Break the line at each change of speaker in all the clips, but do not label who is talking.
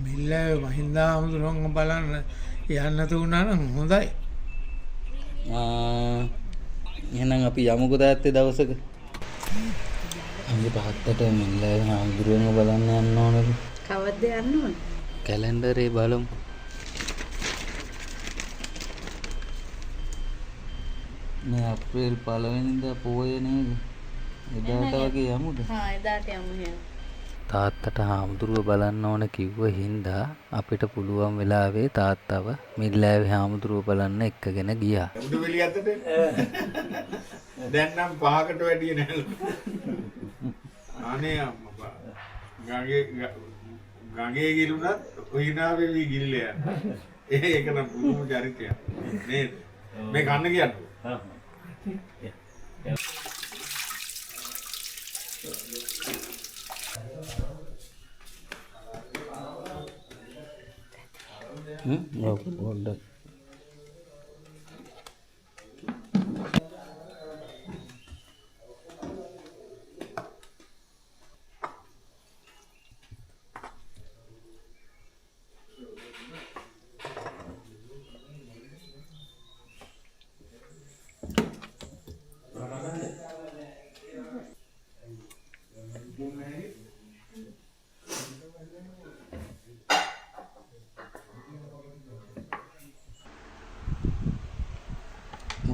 මිල්ල මහින්ද හාමුදුරුවන්ව බලන්න යන්න තුුණා නම් හොඳයි.
එහෙනම් අපි යමුකෝ තාත්තේ දවසක. අම්ගේ තාත්තට මිල්ලයි හාමුදුරුවන්ව බලන්න යන්න ඕනලු.
කවද්ද යන්න ඕන?
කැලෙන්ඩරේ බලමු. මේ අප්‍රේල් 1 වෙනිදා පෝය නේද? එදාට වගේ යමුද?
හා එදාට යමු එහෙනම්.
තාත්තට හාමුදුරුව බලන්න ඕන කිව්ව හින්දා අපිට පුළුවන් වෙලාවේ තාත්තව මිල්ලෑවේ හාමුදුරුව බලන්න එක්කගෙන ගියා.
උඩු වෙලිය අතට දැන් නම් 5කට වැඩිය නෑලු. අනේ අම්මා ගඟේ ගිලුණත් ඔහිනාවේ වී ගිල්ල යන. ඒක නම් පුදුම චරිතයක් නේද? මේ කන්න කියන්නේ.
පොඩ්ඩක්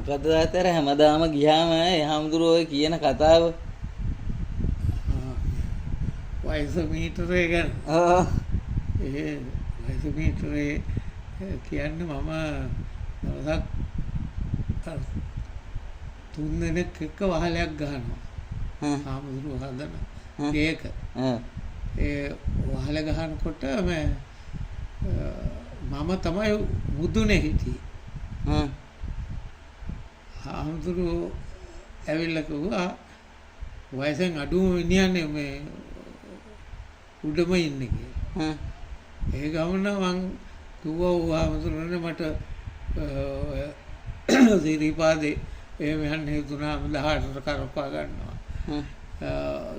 මොකද තාත්තර හැමදාම ගියාම හාමුදුරුවෝ ඔය කියන කතාව
වයස මීටරේ ගැන ඒ වයස මීටරේ කියන්නේ මම දවසක් 3 දෙනෙක් එක්ක වහලයක් ගහනවා හාමුදුරුවෝ හදන ඒක ඒ වහල ගහනකොට මම තමයි මුදුනේ හිටියේ හාමුදුරුවෝ ඇවිල්ලා කිව්වා වයසෙන් අඩුම මිනිහනේ මේ උඩම ඉන්නේ කියලා. ඒ ගමන මං කිව්වා හාමුදුරුවනේ මට සිරිපාදේ එහෙම යන්න හේතුණා 18ට කරපා ගන්නවා.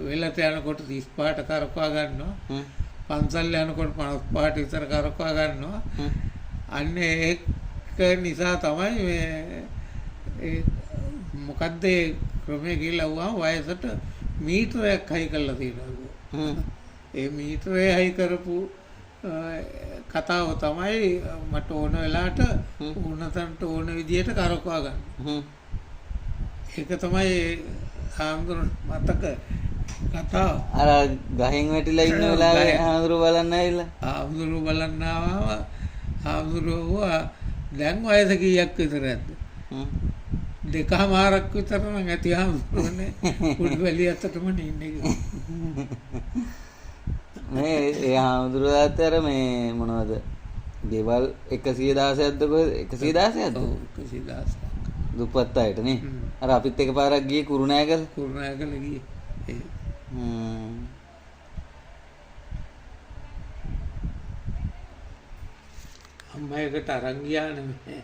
වෙලට යනකොට 35ට කරපා ගන්නවා. පන්සල් යනකොට 55ට විතර කරපා ගන්නවා. අන්න ඒක නිසා තමයි මේ මොකද්ද ක්‍රමයේ කියලා වුණා වයසට මීටරයක් හයි කරලා තියෙනවා. ඒ මීටරේ හයි කරපු කතාව තමයි මට ඕන වෙලාවට උණතන්ට ඕන විදියට කරකවා ගන්න. ඒක තමයි ආම්දුර මතක කතාව.
අර ගහෙන් වැටිලා ඉන්න වෙලාවේ ආම්දුර බලන්න ඇවිල්ලා.
ආම්දුර බලන්න ආවම ආම්දුර දැන් වයස කීයක් විතරද? 2මාරක් විතර නම් ඇති ආම්දුරනේ උඩු වැලිය අතටම ඉන්නේ.
මේ ඒ ආම්දුර තාත්තර මේ මොනවද? ගෙවල් 116ක්ද කොහෙද? 116ක්ද?
ඔව් 116ක්.
දුප්පත් අයට නේ. අර අපිත් එකපාරක් ගියේ කුරුණෑගල.
කුරුණෑගල ගියේ. අම්මා එකට අරන් ගියානේ.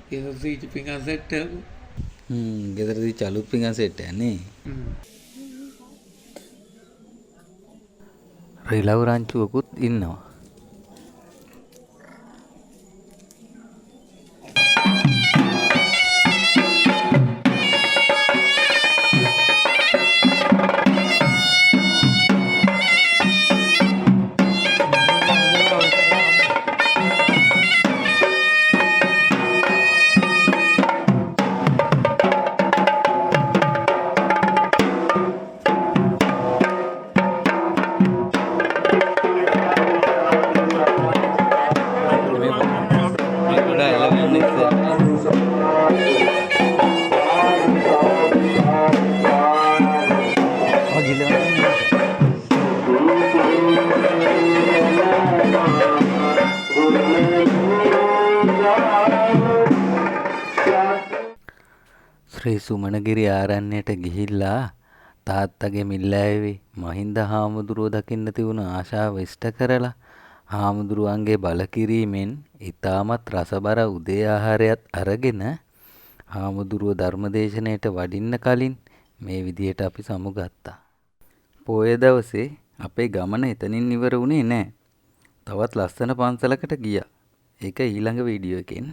ගෙදරදී පිඟන් සෙට් එක.
ගෙදරදී චලුත් පිඟන් සෙට් එක නේ. රිලව් රංචුවකුත් ඉන්නවා. ශ්‍රී සුමනගිරි ආරණ්‍යයට ගිහිල්ලා තාත්තගේ මිල්ලෑවේ මහින්ද හාමුදුරුවෝ දකින්න තිබුණ ආශාව ඉෂ්ට කරලා හාමුදුරුවන්ගේ බලකිරීමෙන් ඊටමත් රසබර උදේ ආහාරයත් අරගෙන හාමුදුරුවෝ ධර්මදේශනයට වඩින්න කලින් මේ විදියට අපි සමුගත්තා. පොය දවසේ අපේ ගමන එතනින් ඉවර වුණේ නැහැ. තවත් ලස්සන පන්සලකට ගියා. ඒක ඊළඟ වීඩියෝ එකෙන්.